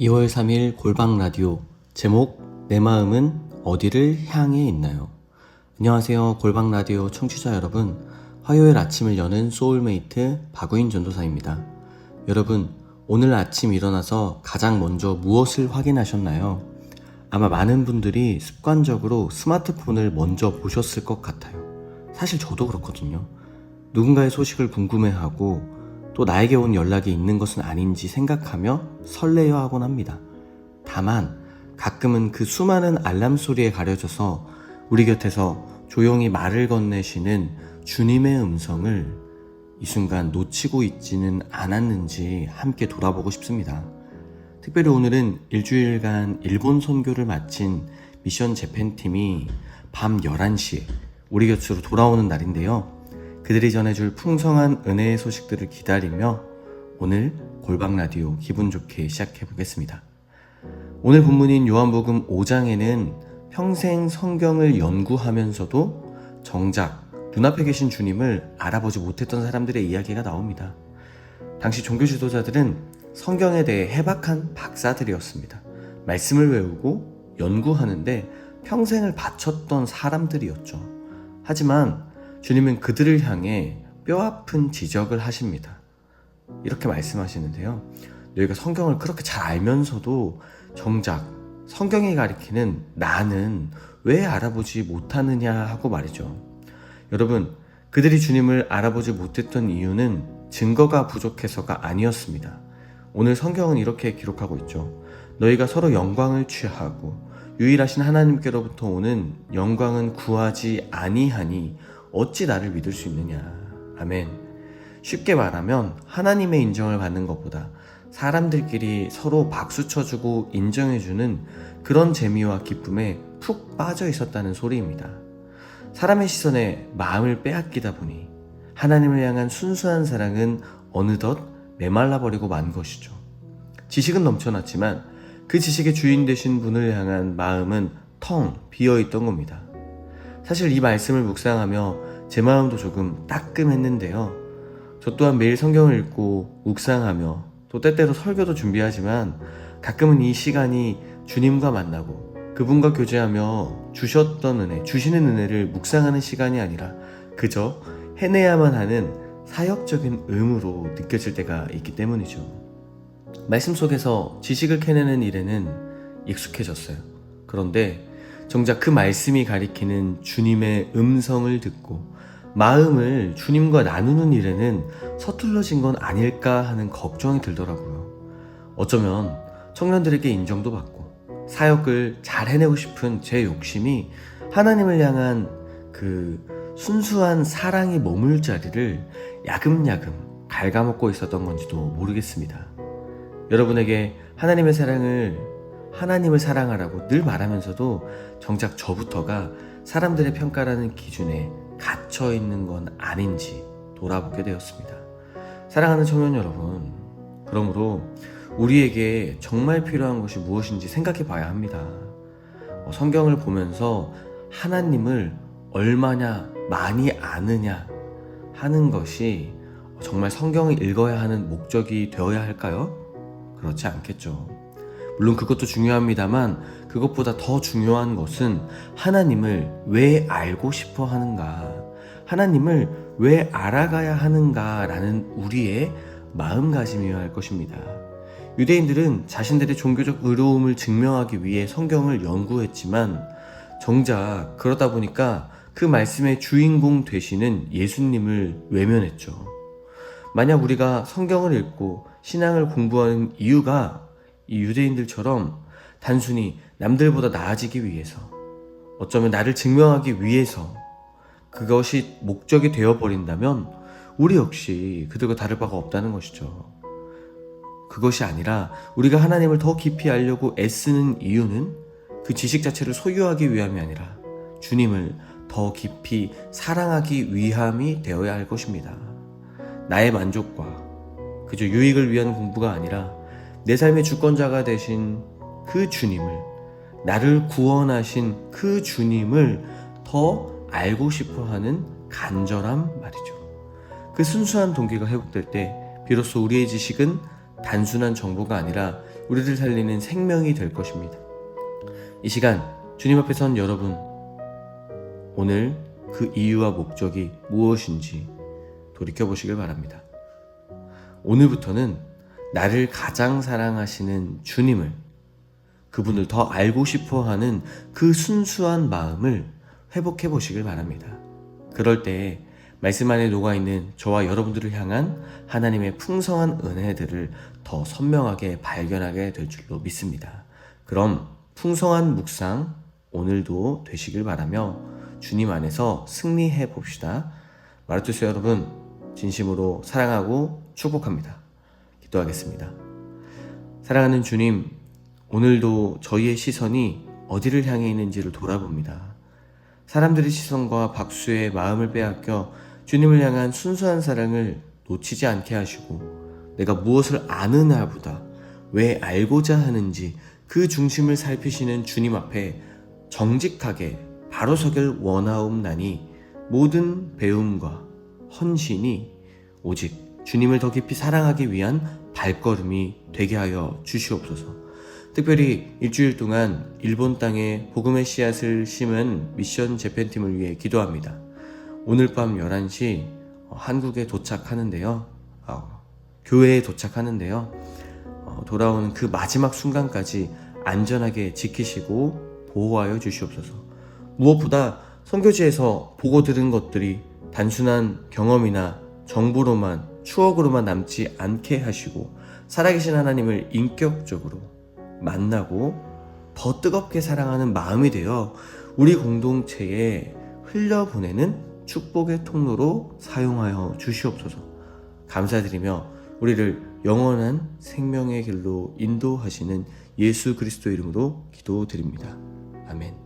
2월 3일 골방 라디오 제목 내 마음은 어디를 향해 있나요? 안녕하세요. 골방 라디오 청취자 여러분, 화요일 아침을 여는 소울메이트 박우인 전도사입니다. 여러분, 오늘 아침 일어나서 가장 먼저 무엇을 확인하셨나요? 아마 많은 분들이 습관적으로 스마트폰을 먼저 보셨을 것 같아요. 사실 저도 그렇거든요. 누군가의 소식을 궁금해하고 또 나에게 온 연락이 있는 것은 아닌지 생각하며 설레어 하곤 합니다. 다만 가끔은 그 수많은 알람 소리에 가려져서 우리 곁에서 조용히 말을 건네시는 주님의 음성을 이 순간 놓치고 있지는 않았는지 함께 돌아보고 싶습니다. 특별히 오늘은 일주일간 일본 선교를 마친 미션 재팬팀이 밤 11시에 우리 곁으로 돌아오는 날인데요. 그들이 전해줄 풍성한 은혜의 소식들을 기다리며 오늘 골방 라디오 기분 좋게 시작해 보겠습니다. 오늘 본문인 요한복음 5장에는 평생 성경을 연구하면서도 정작 눈앞에 계신 주님을 알아보지 못했던 사람들의 이야기가 나옵니다. 당시 종교 지도자들은 성경에 대해 해박한 박사들이었습니다. 말씀을 외우고 연구하는데 평생을 바쳤던 사람들이었죠. 하지만 주님은 그들을 향해 뼈아픈 지적을 하십니다. 이렇게 말씀하시는데요. 너희가 성경을 그렇게 잘 알면서도 정작 성경이 가리키는 나는 왜 알아보지 못하느냐 하고 말이죠. 여러분, 그들이 주님을 알아보지 못했던 이유는 증거가 부족해서가 아니었습니다. 오늘 성경은 이렇게 기록하고 있죠. 너희가 서로 영광을 취하고 유일하신 하나님께로부터 오는 영광은 구하지 아니하니 어찌 나를 믿을 수 있느냐. 아멘. 쉽게 말하면 하나님의 인정을 받는 것보다 사람들끼리 서로 박수 쳐주고 인정해주는 그런 재미와 기쁨에 푹 빠져 있었다는 소리입니다. 사람의 시선에 마음을 빼앗기다 보니 하나님을 향한 순수한 사랑은 어느덧 메말라버리고 만 것이죠. 지식은 넘쳐났지만 그 지식의 주인 되신 분을 향한 마음은 텅 비어있던 겁니다. 사실 이 말씀을 묵상하며 제 마음도 조금 따끔했는데요. 저 또한 매일 성경을 읽고 묵상하며 또 때때로 설교도 준비하지만 가끔은 이 시간이 주님과 만나고 그분과 교제하며 주셨던 은혜, 주시는 은혜를 묵상하는 시간이 아니라 그저 해내야만 하는 사역적인 의무로 느껴질 때가 있기 때문이죠. 말씀 속에서 지식을 캐내는 일에는 익숙해졌어요. 그런데 정작 그 말씀이 가리키는 주님의 음성을 듣고 마음을 주님과 나누는 일에는 서툴러진 건 아닐까 하는 걱정이 들더라고요. 어쩌면 청년들에게 인정도 받고 사역을 잘 해내고 싶은 제 욕심이 하나님을 향한 그 순수한 사랑이 머물 자리를 야금야금 갉아먹고 있었던 건지도 모르겠습니다. 여러분에게 하나님을 사랑하라고 늘 말하면서도 정작 저부터가 사람들의 평가라는 기준에 갇혀 있는 건 아닌지 돌아보게 되었습니다. 사랑하는 청년 여러분, 그러므로 우리에게 정말 필요한 것이 무엇인지 생각해 봐야 합니다. 성경을 보면서 하나님을 얼마나 많이 아느냐 하는 것이 정말 성경을 읽어야 하는 목적이 되어야 할까요? 그렇지 않겠죠. 물론 그것도 중요합니다만 그것보다 더 중요한 것은 하나님을 왜 알고 싶어 하는가, 하나님을 왜 알아가야 하는가라는 우리의 마음가짐이어야 할 것입니다. 유대인들은 자신들의 종교적 의로움을 증명하기 위해 성경을 연구했지만 정작 그러다 보니까 그 말씀의 주인공 되시는 예수님을 외면했죠. 만약 우리가 성경을 읽고 신앙을 공부하는 이유가 이 유대인들처럼 단순히 남들보다 나아지기 위해서, 어쩌면 나를 증명하기 위해서 그것이 목적이 되어버린다면 우리 역시 그들과 다를 바가 없다는 것이죠. 그것이 아니라 우리가 하나님을 더 깊이 알려고 애쓰는 이유는 그 지식 자체를 소유하기 위함이 아니라 주님을 더 깊이 사랑하기 위함이 되어야 할 것입니다. 나의 만족과 그저 유익을 위한 공부가 아니라 내 삶의 주권자가 되신 그 주님을, 나를 구원하신 그 주님을 더 알고 싶어하는 간절함 말이죠. 그 순수한 동기가 회복될 때 비로소 우리의 지식은 단순한 정보가 아니라 우리를 살리는 생명이 될 것입니다. 이 시간 주님 앞에 선 여러분, 오늘 그 이유와 목적이 무엇인지 돌이켜보시길 바랍니다. 오늘부터는 나를 가장 사랑하시는 주님을, 그분을 더 알고 싶어하는 그 순수한 마음을 회복해 보시길 바랍니다. 그럴 때 말씀 안에 녹아있는 저와 여러분들을 향한 하나님의 풍성한 은혜들을 더 선명하게 발견하게 될 줄로 믿습니다. 그럼 풍성한 묵상 오늘도 되시길 바라며 주님 안에서 승리해 봅시다. 마르투스 여러분, 진심으로 사랑하고 축복합니다. 기도하겠습니다. 사랑하는 주님, 오늘도 저희의 시선이 어디를 향해 있는지를 돌아봅니다. 사람들의 시선과 박수의 마음을 빼앗겨 주님을 향한 순수한 사랑을 놓치지 않게 하시고, 내가 무엇을 아느냐보다 왜 알고자 하는지 그 중심을 살피시는 주님 앞에 정직하게 바로 서길 원하옵나니, 모든 배움과 헌신이 오직 주님을 더 깊이 사랑하기 위한 발걸음이 되게 하여 주시옵소서. 특별히 일주일 동안 일본 땅에 복음의 씨앗을 심은 미션 재팬팀을 위해 기도합니다. 오늘 밤 11시 한국에 도착하는데요. 교회에 도착하는데요. 돌아오는 그 마지막 순간까지 안전하게 지키시고 보호하여 주시옵소서. 무엇보다 선교지에서 보고 들은 것들이 단순한 경험이나 정보로만, 추억으로만 남지 않게 하시고, 살아계신 하나님을 인격적으로 만나고 더 뜨겁게 사랑하는 마음이 되어 우리 공동체에 흘려보내는 축복의 통로로 사용하여 주시옵소서. 감사드리며 우리를 영원한 생명의 길로 인도하시는 예수 그리스도 이름으로 기도드립니다. 아멘.